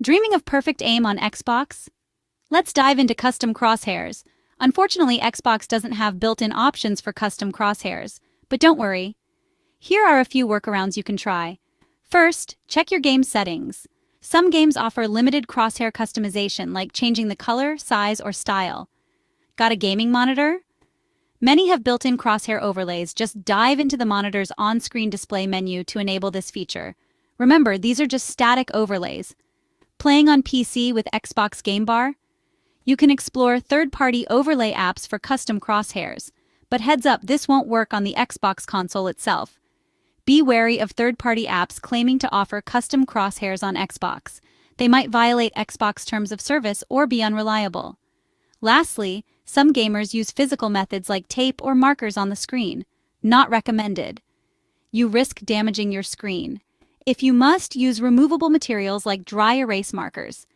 Dreaming of perfect aim on Xbox? Let's dive into custom crosshairs. Unfortunately, Xbox doesn't have built-in options for custom crosshairs, but don't worry. Here are a few workarounds you can try. First, check your game settings. Some games offer limited crosshair customization, like changing the color, size, or style. Got a gaming monitor? Many have built-in crosshair overlays. Just dive into the monitor's on-screen display menu to enable this feature. Remember, these are just static overlays. Playing on PC with Xbox Game Bar? You can explore third-party overlay apps for custom crosshairs. But heads up, this won't work on the Xbox console itself. Be wary of third-party apps claiming to offer custom crosshairs on Xbox. They might violate Xbox terms of service or be unreliable. Lastly, some gamers use physical methods like tape or markers on the screen. Not recommended. You risk damaging your screen. If you must, use removable materials like dry erase markers.